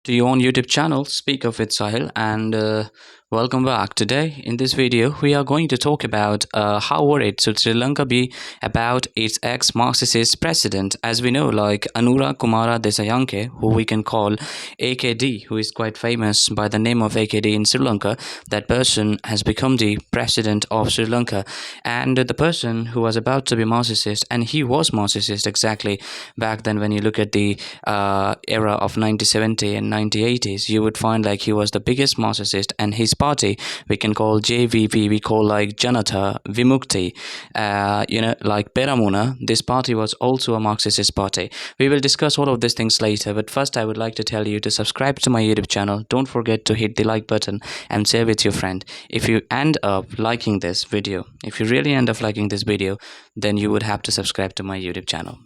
to your own YouTube channel, Speak of with Sahil, and welcome back. Today, in this video, we are going to talk about how worried should Sri Lanka be about its ex-Marxist president. As we know, like Anura Kumara Dissanayake, who we can call AKD, who is quite famous by the name of AKD in Sri Lanka. That person has become the president of Sri Lanka, and the person who was about to be Marxist, and he was Marxist exactly back then. When you look at the era of 1970 and 1980s, you would find like he was the biggest Marxist, and his party we can call JVP, we call like Janata Vimukti, like Peramuna. This party was also a Marxist party. We will discuss all of these things later, but first I would like to tell you to subscribe to my YouTube channel. Don't forget to hit the like button and share with your friend. If you end up liking this video, if you really end up liking this video, then you would have to subscribe to my YouTube channel.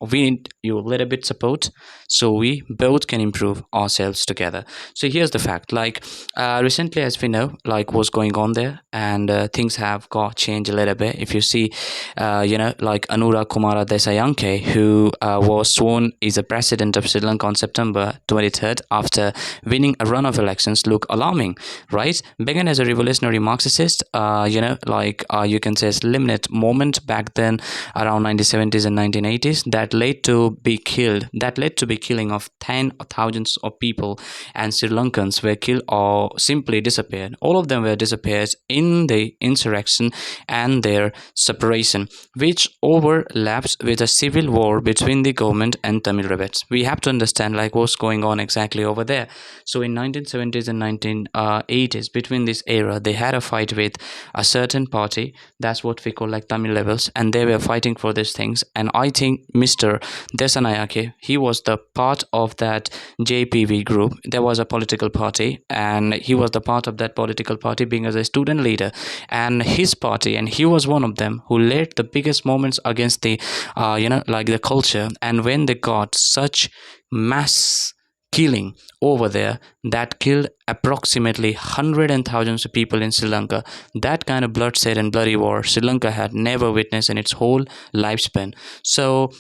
We need your little bit support so we both can improve ourselves together. So here's the fact, like recently, as we know, like what's going on there, and things have got changed a little bit. If you see like Anura Kumara Dissanayake, who was sworn as a president of Sri Lanka on September 23rd after winning a run of elections, look alarming, right? Began as a revolutionary Marxist, you can say limit movement back then around 1970s and 1980s that led to be killing of tens of thousands of people, and Sri Lankans were killed or simply disappeared. All of them were disappeared in the insurrection and their separation, which overlaps with a civil war between the government and Tamil rebels. We have to understand like what's going on exactly over there. So in 1970s and 1980s, between this era, they had a fight with a certain party, that's what we call like Tamil rebels, and they were fighting for these things. And I think Mr. Dissanayake, he was the part of that JPV group. There was a political party, and he was the part of that political party being as a student leader, and his party, and he was one of them who led the biggest movements against the the culture. And when they got such mass killing over there that killed approximately hundreds and thousands of people in Sri Lanka, that kind of bloodshed and bloody war Sri Lanka had never witnessed in its whole lifespan. So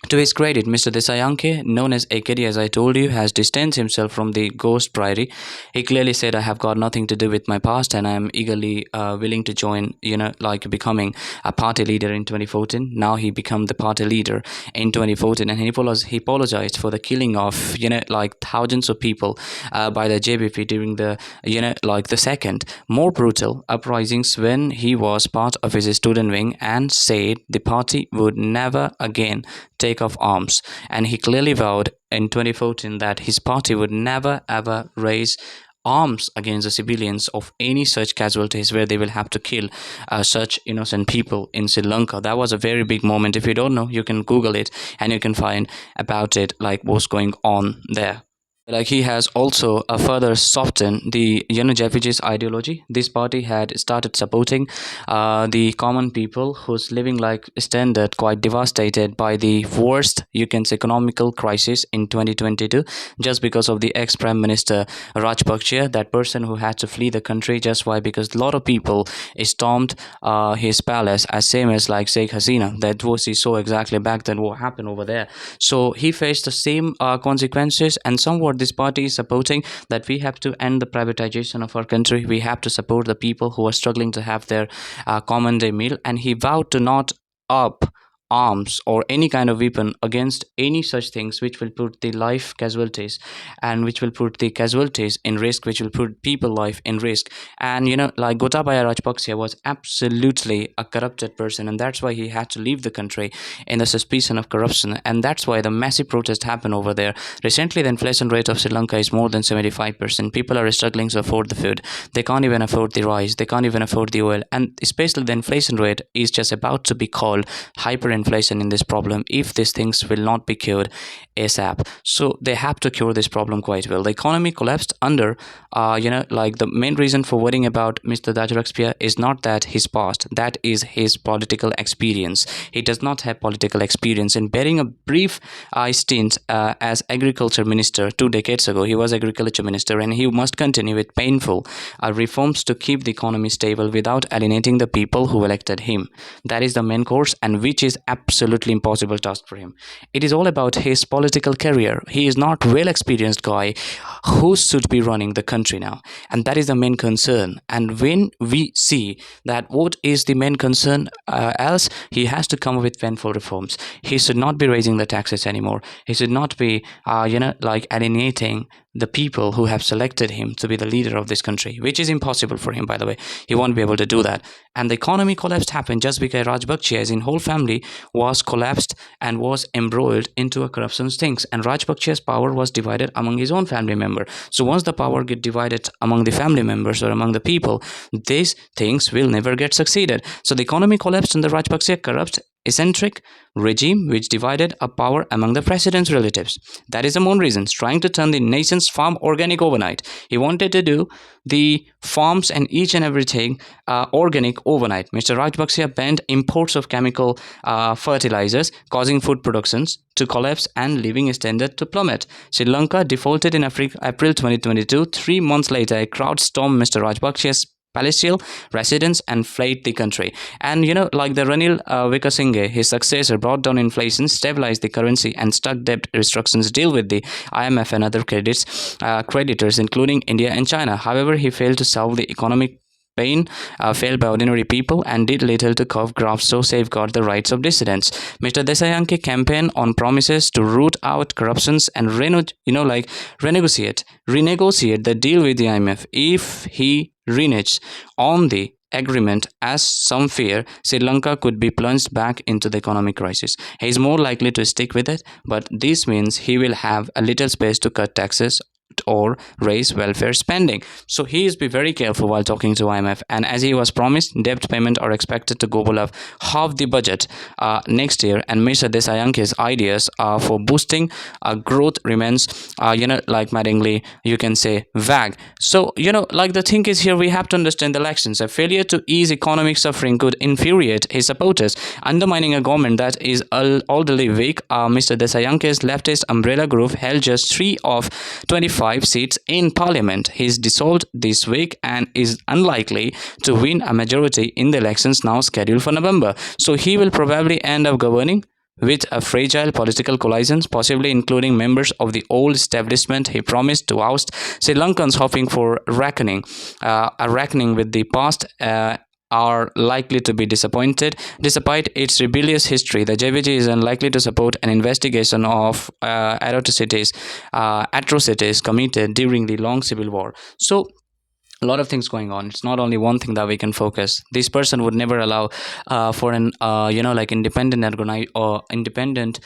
to his credit, Mr. Dissanayake, known as AKD, as I told you, has distanced himself from the ghost priory. He clearly said, I have got nothing to do with my past, and I am eagerly willing to join, becoming a party leader in 2014. Now he became the party leader in 2014, and he apologized for the killing of, thousands of people by the JBP during the, the second, more brutal uprisings when he was part of his student wing, and said the party would never again take of arms. And he clearly vowed in 2014 that his party would never ever raise arms against the civilians of any such casualties where they will have to kill such innocent people in Sri Lanka. That was a very big moment. If you don't know, you can Google it and you can find about it, like what's going on there. Like he has also further softened the Japanese ideology. This party had started supporting the common people who's living like standard quite devastated by the worst, you can say, economical crisis in 2022, just because of the ex-prime minister Rajpaksa, that person who had to flee the country. Just why? Because a lot of people stormed his palace, as same as like Sheikh Hasina. That was he saw exactly back then what happened over there. So he faced the same consequences, and somewhat this party is supporting that we have to end the privatization of our country. We have to support the people who are struggling to have their common day meal, and he vowed to not up arms or any kind of weapon against any such things which will put the life casualties, and which will put the casualties in risk, which will put people life in risk. And like Gotabaya Rajpaksa was absolutely a corrupted person, and that's why he had to leave the country in the suspicion of corruption, and that's why the massive protest happened over there. Recently, the inflation rate of Sri Lanka is more than 75%. People are struggling to afford the food. They can't even afford the rice, they can't even afford the oil, and especially the inflation rate is just about to be called hyperinflation in this problem if these things will not be cured ASAP. So they have to cure this problem quite well. The economy collapsed under the main reason for worrying about Mr. Rajpaksa is not that his past, that is his political experience. He does not have political experience. In bearing a brief stint as agriculture minister 2 decades ago, he was agriculture minister, and he must continue with painful reforms to keep the economy stable without alienating the people who elected him. That is the main course, and which is absolutely impossible task for him. It is all about his political career. He is not well experienced guy who should be running the country now, and that is the main concern. And when we see that what is the main concern, else he has to come up with painful reforms. He should not be raising the taxes anymore. He should not be like alienating the people who have selected him to be the leader of this country, which is impossible for him, by the way. He won't be able to do that. And the economy collapse happened just because Rajapaksa's whole family was collapsed and was embroiled into a corruption things. And Rajapaksa's power was divided among his own family member. So once the power get divided among the family members or among the people, these things will never get succeeded. So the economy collapsed and the Rajapaksa corrupt eccentric regime which divided up power among the president's relatives. That is the main reason, trying to turn the nation's farm organic overnight. He wanted to do the farms and each and everything organic overnight. Mr. Rajapaksa banned imports of chemical fertilizers, causing food productions to collapse and living standard to plummet. Sri Lanka defaulted in April 2022. 3 months later, a crowd stormed Mr. Rajapaksa's palatial residence and fled the country. And like the Ranil Wickremesinghe, his successor, brought down inflation, stabilized the currency, and stuck debt restrictions deal with the IMF and other creditors, including India and China. However, he failed to solve the economic pain felt by ordinary people and did little to curb grafts or safeguard the rights of dissidents. Mr. Dissanayake campaigned on promises to root out corruptions and renegotiate the deal with the IMF. If he reneges on the agreement, as some fear, Sri Lanka could be plunged back into the economic crisis. He is more likely to stick with it, but this means he will have a little space to cut taxes or raise welfare spending. So he is be very careful while talking to IMF. And as he was promised, debt payment are expected to go below half the budget next year. And Mr. Dissanyake's ideas for boosting growth remains, maddeningly, you can say, vague. So like the thing is here, we have to understand the elections. A failure to ease economic suffering could infuriate his supporters, undermining a government that is already weak. Mr. Dissanyake's leftist umbrella group held just 3 of 25 seats in parliament. He is dissolved this week and is unlikely to win a majority in the elections now scheduled for November. So he will probably end up governing with a fragile political coalition, possibly including members of the old establishment. He promised to oust Sri Lankans, hoping for a reckoning with the past. Are likely to be disappointed. Despite its rebellious history, the JVG is unlikely to support an investigation of atrocities committed during the long civil war. So a lot of things going on. It's not only one thing that we can focus. This person would never allow for an independent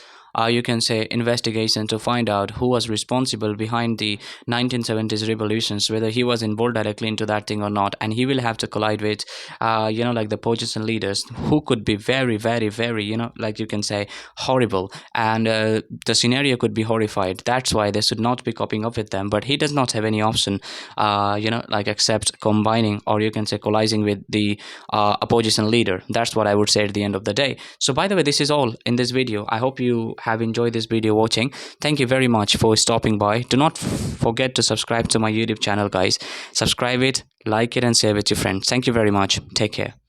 you can say investigation to find out who was responsible behind the 1970s revolutions, whether he was involved directly into that thing or not. And he will have to collide with the opposition leaders who could be very, very, very you can say horrible, and the scenario could be horrified. That's why they should not be copying up with them. But he does not have any option except combining, or you can say colliding with the opposition leader. That's what I would say at the end of the day. So by the way, this is all in this video. I hope you have enjoyed this video watching. Thank you very much for stopping by. Do not forget to subscribe to my YouTube channel, guys. Subscribe it, like it, and share with your friends. Thank you very much. Take care.